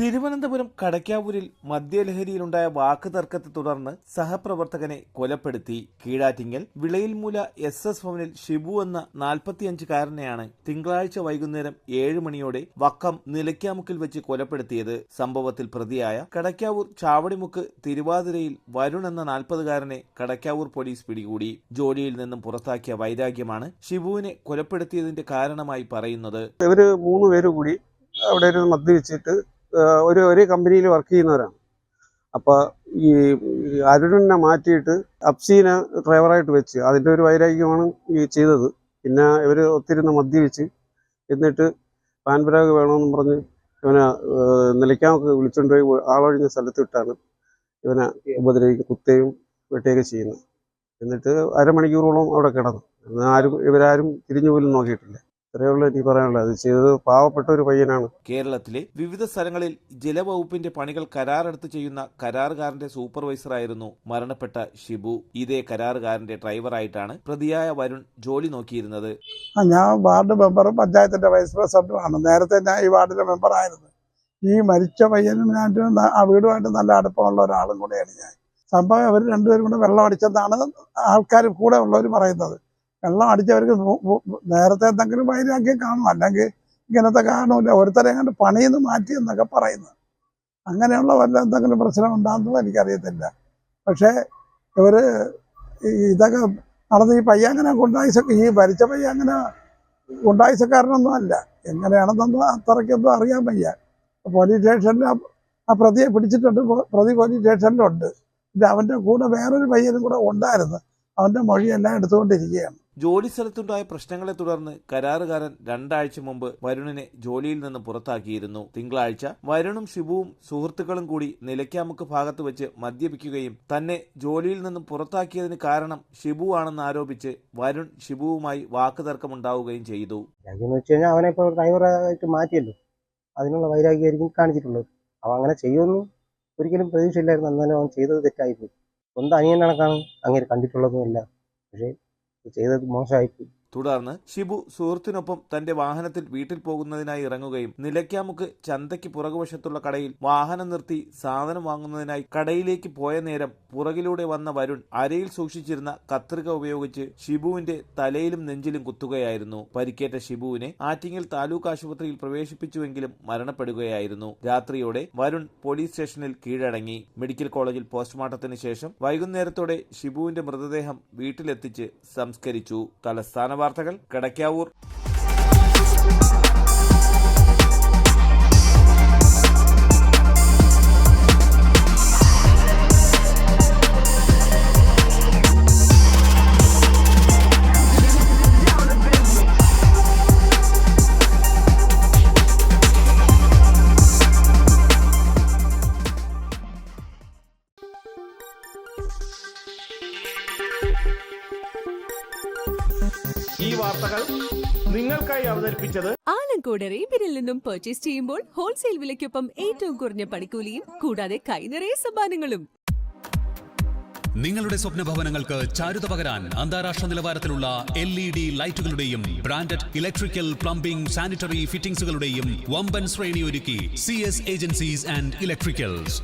തിരുവനന്തപുരം കടയ്ക്കാവൂരിൽ മദ്യലഹരിയിലുണ്ടായ വാക്കുതർക്കത്തെ തുടർന്ന് സഹപ്രവർത്തകനെ കൊലപ്പെടുത്തി. കീഴാറ്റിങ്ങൽ വിളയിൽമൂല SS ഭവനിൽ ഷിബു എന്ന 45-കാരനെയാണ് തിങ്കളാഴ്ച വൈകുന്നേരം 7 മണിയോടെ വക്കം നിലയ്ക്കാമുക്കിൽ വെച്ച് കൊലപ്പെടുത്തിയത്. സംഭവത്തിൽ പ്രതിയായ കടയ്ക്കാവൂർ ചാവടിമുക്ക് തിരുവാതിരയിൽ വരുൺ എന്ന 40-കാരനെ കടയ്ക്കാവൂർ പോലീസ് പിടികൂടി. ജോലിയിൽ നിന്നും പുറത്താക്കിയ വൈരാഗ്യമാണ് ഷിബുവിനെ കൊലപ്പെടുത്തിയതിന്റെ കാരണമായി പറയുന്നത്. ഇവര് 3 പേര് കൂടി അവിടെ ഒരു മദ്യപിച്ചിട്ട് ഒരു കമ്പനിയിൽ വർക്ക് ചെയ്യുന്നവരാണ്. അപ്പോൾ ഈ അരുണിനെ മാറ്റിയിട്ട് അപ്സീനെ ഡ്രൈവറായിട്ട് വെച്ച് അതിൻ്റെ ഒരു വൈരാഗ്യമാണ് ഈ ചെയ്തത്. പിന്നെ ഇവർ ഒത്തിരുന്ന് മദ്യപിച്ച് എന്നിട്ട് പാൻപരാഗ് വേണമെന്ന് പറഞ്ഞ് ഇവനെ നിലയ്ക്കാമൊക്കെ വിളിച്ചുകൊണ്ട് പോയി ആളൊഴിഞ്ഞ സ്ഥലത്ത് വിട്ടാണ് ഇവനെ ഉപദ്രവിക്കുക, കുത്തുകയും വെട്ടുകയൊക്കെ ചെയ്യുന്നത്. എന്നിട്ട് അരമണിക്കൂറോളം അവിടെ കിടന്നു. ഇവരാരും തിരിഞ്ഞു പോലും നോക്കിയിട്ടില്ല. ഇത്രയുള്ള എനിക്ക് പറയാനുള്ളത്. അത് ചെയ്തത് പാവപ്പെട്ട ഒരു പയ്യനാണ്. കേരളത്തിലെ വിവിധ സ്ഥലങ്ങളിൽ ജലവകുപ്പിന്റെ പണികൾ കരാറെടുത്ത് ചെയ്യുന്ന കരാറുകാരന്റെ സൂപ്പർവൈസറായിരുന്നു മരണപ്പെട്ട ഷിബു. ഇതേ കരാറുകാരന്റെ ഡ്രൈവറായിട്ടാണ് പ്രതിയായ വരുൺ ജോലി നോക്കിയിരുന്നത്. ഞാൻ വാർഡ് മെമ്പറും പഞ്ചായത്തിന്റെ വൈസ് പ്രസിഡന്റുമാണ്. നേരത്തെ ഞാൻ ഈ വാർഡിലെ മെമ്പറായിരുന്നു. ഈ മരിച്ച പയ്യനും ഞാൻ ആ വീടുമായിട്ട് നല്ല അടുപ്പമുള്ള ഒരാളും കൂടെയാണ് ഞാൻ. സംഭവം അവർ രണ്ടുപേരും കൂടെ വെള്ളം അടിച്ചെന്നാണ് ആൾക്കാർ കൂടെ ഉള്ളവർ പറയുന്നത്. വെള്ളം അടിച്ചവർക്ക് നേരത്തെ എന്തെങ്കിലും വൈരാഗ്യം കാണും, അല്ലെങ്കിൽ ഇങ്ങനത്തെ കാണൂല. ഒരുത്തരെ കണ്ട് പണിയെന്ന് മാറ്റി എന്നൊക്കെ പറയുന്നത്. അങ്ങനെയുള്ള വല്ല എന്തെങ്കിലും പ്രശ്നം ഉണ്ടാകുന്നത് എനിക്കറിയത്തില്ല. പക്ഷേ ഇവർ ഇതൊക്കെ നടന്ന് ഈ പയ്യ അങ്ങനെ ഈ ഭരിച്ച പയ്യ അങ്ങനെ ഗുണ്ടായുസക്കാരനൊന്നും അല്ല. എങ്ങനെയാണെന്നൊന്നും അത്രയ്ക്കൊന്നും അറിയാൻ വയ്യ. പോലീസ് സ്റ്റേഷനിൽ ആ പ്രതിയെ പിടിച്ചിട്ടുണ്ട്. പ്രതി പോലീസ് സ്റ്റേഷനിലുണ്ട്. പിന്നെ അവൻ്റെ കൂടെ വേറൊരു പയ്യനും കൂടെ ഉണ്ടായിരുന്നു. അവൻ്റെ മൊഴിയെല്ലാം എടുത്തുകൊണ്ടിരിക്കുകയാണ്. ജോലി സ്ഥലത്തുണ്ടായ പ്രശ്നങ്ങളെ തുടർന്ന് കരാറുകാരൻ 2 ആഴ്ച മുമ്പ് വരുണിനെ ജോലിയിൽ നിന്ന് പുറത്താക്കിയിരുന്നു. തിങ്കളാഴ്ച വരുണും ഷിബുവും സുഹൃത്തുക്കളും കൂടി നിലയ്ക്കാമുക്ക് ഭാഗത്ത് വെച്ച് മദ്യപിക്കുകയും തന്നെ ജോലിയിൽ നിന്നും പുറത്താക്കിയതിന് കാരണം ഷിബു ആണെന്ന് ആരോപിച്ച് വരുൺ ഷിബുവുമായി വാക്കുതർക്കമുണ്ടാവുകയും ചെയ്തു. അവനെ ഇപ്പോൾ ഡ്രൈവറായിട്ട് മാറ്റിയല്ലോ, അതിനുള്ള വൈരാഗ്യമായിരിക്കും കാണിച്ചിട്ടുള്ളത്. അവൻ അങ്ങനെ ചെയ്യുമെന്ന് ഒരിക്കലും പ്രതീക്ഷയില്ലായിരുന്നു. എന്നാലും അവൻ ചെയ്തത് തെറ്റായിപ്പോയി. സ്വന്തം അനിയൻ കണക്കാണ് അങ്ങനെ കണ്ടിട്ടുള്ളതുമില്ല. പക്ഷേ ചെയ്തത് മോശമായിപ്പോയി. തുടർന്ന് ഷിബു സുഹൃത്തിനൊപ്പം തന്റെ വാഹനത്തിൽ വീട്ടിൽ പോകുന്നതിനായി ഇറങ്ങുകയും നിലയ്ക്കാമുക്ക് ചന്തയ്ക്ക് പുറകുവശത്തുള്ള കടയിൽ വാഹനം നിർത്തി സാധനം വാങ്ങുന്നതിനായി കടയിലേക്ക് പോയ നേരം പുറകിലൂടെ വന്ന വരുൺ അരയിൽ സൂക്ഷിച്ചിരുന്ന കത്രിക ഉപയോഗിച്ച് ഷിബുവിന്റെ തലയിലും നെഞ്ചിലും കുത്തുകയായിരുന്നു. പരിക്കേറ്റ ഷിബുവിനെ ആറ്റിങ്ങൽ താലൂക്ക് ആശുപത്രിയിൽ പ്രവേശിപ്പിച്ചുവെങ്കിലും മരണപ്പെടുകയായിരുന്നു. രാത്രിയോടെ വരുൺ പോലീസ് സ്റ്റേഷനിൽ കീഴടങ്ങി. മെഡിക്കൽ കോളേജിൽ പോസ്റ്റ്മോർട്ടത്തിന് ശേഷം വൈകുന്നേരത്തോടെ ഷിബുവിന്റെ മൃതദേഹം വീട്ടിലെത്തിച്ച് സംസ്കരിച്ചു. തലസ്ഥാന വാർത്തകൾ, കടയ്ക്കാവൂർ. ഈ വാർത്തകൾ നിങ്ങൾക്കായി അവതരിപ്പിച്ചത് ആലങ്കോട് റീബിനിൽ നിന്നും പർച്ചേസ് ചെയ്യുമ്പോൾ ഹോൾസെയിൽ വിലയ്ക്കൊപ്പം ഏറ്റവും കുറഞ്ഞ പണിക്കൂലിയും കൂടാതെ കൈനിറയെ സമ്മാനങ്ങളും. നിങ്ങളുടെ സ്വപ്ന ഭവനങ്ങൾക്ക് ചാരുത പകരാൻ അന്താരാഷ്ട്ര നിലവാരത്തിലുള്ള LED ലൈറ്റുകളുടെയും ബ്രാൻഡഡ് ഇലക്ട്രിക്കൽ, പ്ലംബിംഗ്, സാനിറ്ററി ഫിറ്റിംഗ്സുകളുടെയും വമ്പൻ ശ്രേണി ഒരുക്കി CS ഏജൻസീസ് ആൻഡ് ഇലക്ട്രിക്കൽസ്.